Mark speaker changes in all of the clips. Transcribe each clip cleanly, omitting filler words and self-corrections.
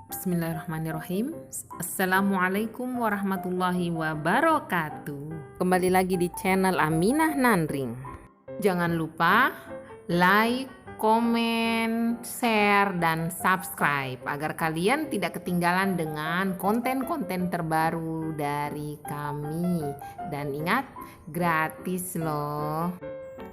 Speaker 1: Bismillahirrahmanirrahim. Assalamualaikum warahmatullahi wabarakatuh. Kembali lagi di channel Aminah Nandring. Jangan lupa like, komen, share, dan subscribe agar kalian tidak ketinggalan dengan konten-konten terbaru dari kami. Dan ingat, gratis loh.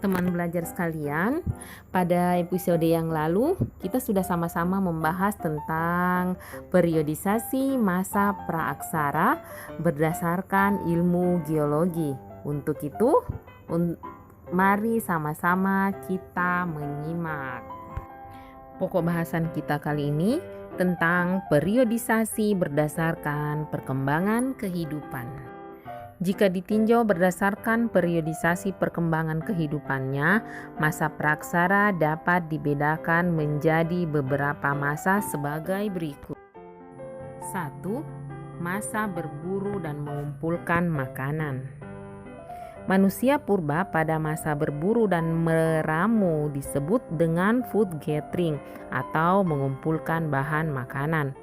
Speaker 1: Teman belajar sekalian, pada episode yang lalu kita sudah sama-sama membahas tentang periodisasi masa praaksara berdasarkan ilmu geologi. Untuk itu, mari sama-sama kita menyimak. Pokok bahasan kita kali ini tentang periodisasi berdasarkan perkembangan kehidupan. Jika ditinjau berdasarkan periodisasi perkembangan kehidupannya, masa praaksara dapat dibedakan menjadi beberapa masa sebagai berikut. 1. Masa berburu dan mengumpulkan makanan. Manusia purba pada masa berburu dan meramu disebut dengan food gathering atau mengumpulkan bahan makanan.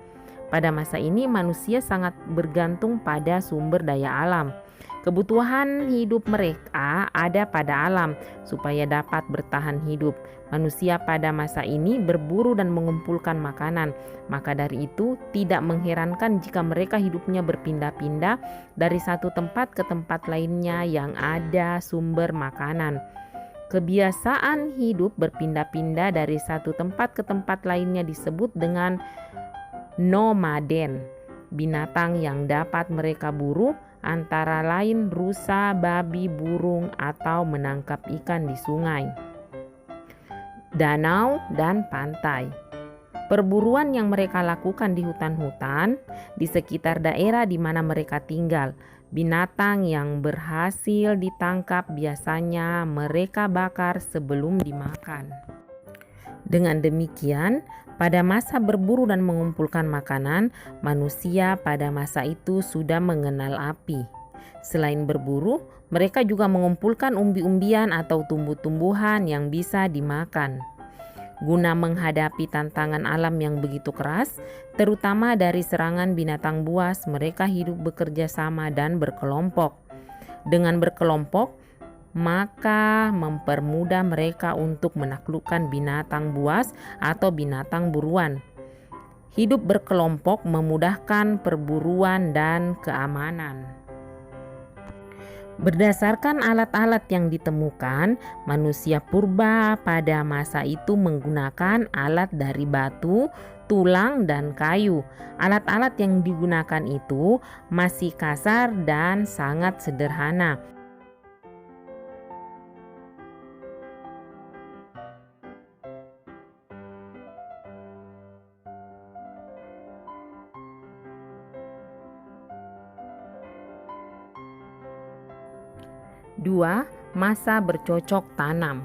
Speaker 1: Pada masa ini manusia sangat bergantung pada sumber daya alam. Kebutuhan hidup mereka ada pada alam supaya dapat bertahan hidup. Manusia pada masa ini berburu dan mengumpulkan makanan. Maka dari itu tidak mengherankan jika mereka hidupnya berpindah-pindah dari satu tempat ke tempat lainnya yang ada sumber makanan. Kebiasaan hidup berpindah-pindah dari satu tempat ke tempat lainnya disebut dengan nomaden. Binatang yang dapat mereka buru antara lain rusa, babi, burung, atau menangkap ikan di sungai, danau, dan pantai. Perburuan yang mereka lakukan di hutan-hutan di sekitar daerah di mana mereka tinggal. Binatang yang berhasil ditangkap biasanya mereka bakar sebelum dimakan. Dengan demikian, pada masa berburu dan mengumpulkan makanan, manusia pada masa itu sudah mengenal api. Selain berburu, mereka juga mengumpulkan umbi-umbian atau tumbuh-tumbuhan yang bisa dimakan. Guna menghadapi tantangan alam yang begitu keras, terutama dari serangan binatang buas, mereka hidup bekerja sama dan berkelompok. Dengan berkelompok, maka mempermudah mereka untuk menaklukkan binatang buas atau binatang buruan. Hidup berkelompok memudahkan perburuan dan keamanan. Berdasarkan alat-alat yang ditemukan, manusia purba pada masa itu menggunakan alat dari batu, tulang, dan kayu. Alat-alat yang digunakan itu masih kasar dan sangat sederhana. Dua, masa bercocok tanam.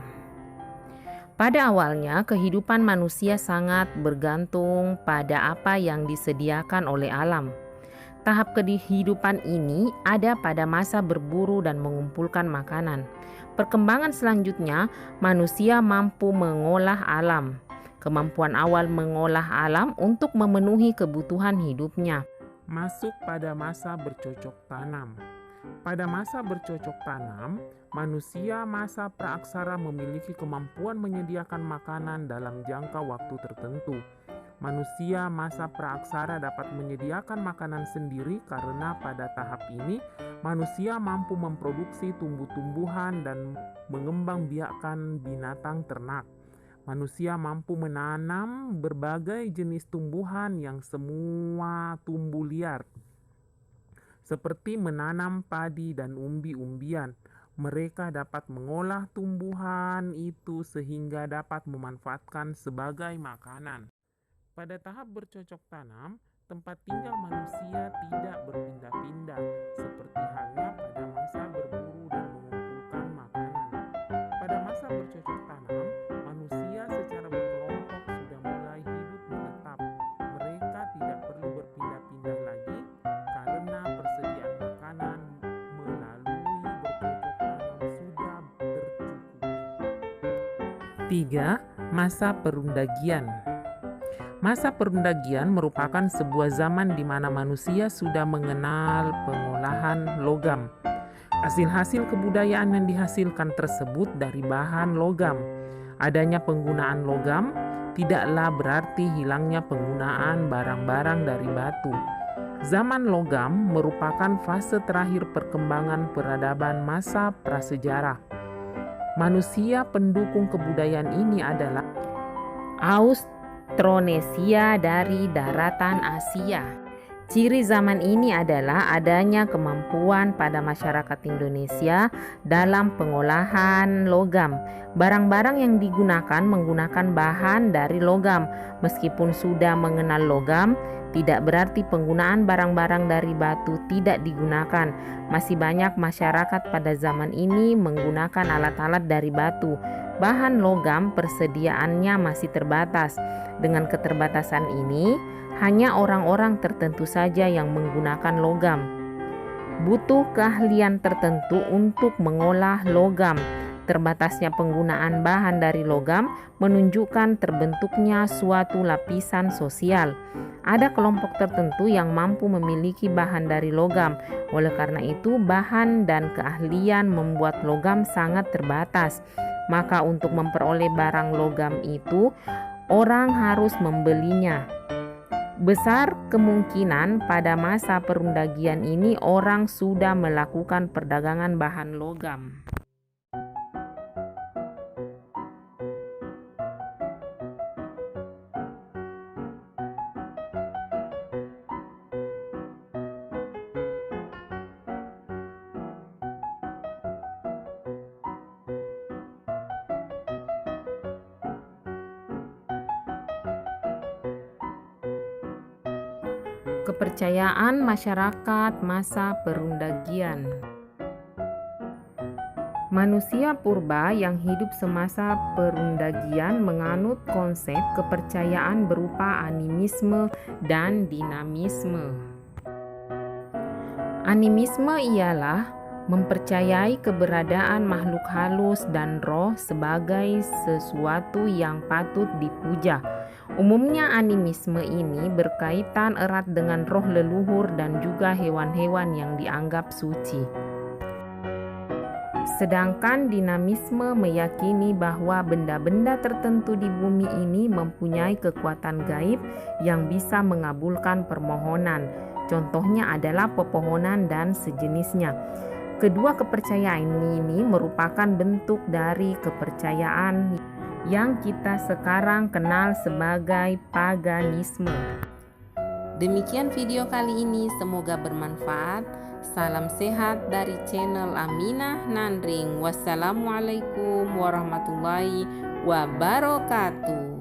Speaker 1: Pada awalnya, kehidupan manusia sangat bergantung pada apa yang disediakan oleh alam. Tahap kehidupan ini ada pada masa berburu dan mengumpulkan makanan. Perkembangan selanjutnya, manusia mampu mengolah alam. Kemampuan awal mengolah alam untuk memenuhi kebutuhan hidupnya.
Speaker 2: Masuk pada masa bercocok tanam. Pada masa bercocok tanam, manusia masa praaksara memiliki kemampuan menyediakan makanan dalam jangka waktu tertentu. Manusia masa praaksara dapat menyediakan makanan sendiri karena pada tahap ini manusia mampu memproduksi tumbuh-tumbuhan dan mengembangbiakkan binatang ternak. Manusia mampu menanam berbagai jenis tumbuhan yang semua tumbuh liar, seperti menanam padi dan umbi-umbian. Mereka dapat mengolah tumbuhan itu sehingga dapat memanfaatkan sebagai makanan. Pada tahap bercocok tanam, tempat tinggal manusia tidak berpindah-pindah, seperti halnya pada masa berburu dan mengumpulkan makanan. Pada masa bercocok tanam, manusia secara berkelompok sudah mulai hidup menetap. Mereka tidak perlu berpindah-pindah lagi karena persediaan makanan melalui bercocok tanam sudah tercukupi. 3. Masa perundagian. Masa perundagian merupakan sebuah zaman di mana manusia sudah mengenal pengolahan logam. Hasil-hasil kebudayaan yang dihasilkan tersebut dari bahan logam. Adanya penggunaan logam tidaklah berarti hilangnya penggunaan barang-barang dari batu. Zaman logam merupakan fase terakhir perkembangan peradaban masa prasejarah. Manusia pendukung kebudayaan ini adalah
Speaker 1: Austronesia dari daratan Asia. Ciri zaman ini adalah adanya kemampuan pada masyarakat Indonesia dalam pengolahan logam. Barang-barang yang digunakan menggunakan bahan dari logam. Meskipun sudah mengenal logam, tidak berarti penggunaan barang-barang dari batu tidak digunakan. Masih banyak masyarakat pada zaman ini menggunakan alat-alat dari batu. Bahan logam persediaannya masih terbatas. Dengan keterbatasan ini, hanya orang-orang tertentu saja yang menggunakan logam. Butuh keahlian tertentu untuk mengolah logam. Terbatasnya penggunaan bahan dari logam menunjukkan terbentuknya suatu lapisan sosial. Ada kelompok tertentu yang mampu memiliki bahan dari logam. Oleh karena itu, bahan dan keahlian membuat logam sangat terbatas. Maka untuk memperoleh barang logam itu, orang harus membelinya. Besar kemungkinan pada masa perundagian ini orang sudah melakukan perdagangan bahan logam. Kepercayaan masyarakat masa perundagian. Manusia purba yang hidup semasa perundagian menganut konsep kepercayaan berupa animisme dan dinamisme. Animisme ialah mempercayai keberadaan makhluk halus dan roh sebagai sesuatu yang patut dipuja. Umumnya animisme ini berkaitan erat dengan roh leluhur dan juga hewan-hewan yang dianggap suci. Sedangkan dinamisme meyakini bahwa benda-benda tertentu di bumi ini mempunyai kekuatan gaib yang bisa mengabulkan permohonan. Contohnya adalah pepohonan dan sejenisnya. Kedua kepercayaan ini merupakan bentuk dari kepercayaan yang kita sekarang kenal sebagai paganisme. Demikian video kali ini, semoga bermanfaat. Salam sehat dari channel Aminah Nandring. Wassalamualaikum warahmatullahi wabarakatuh.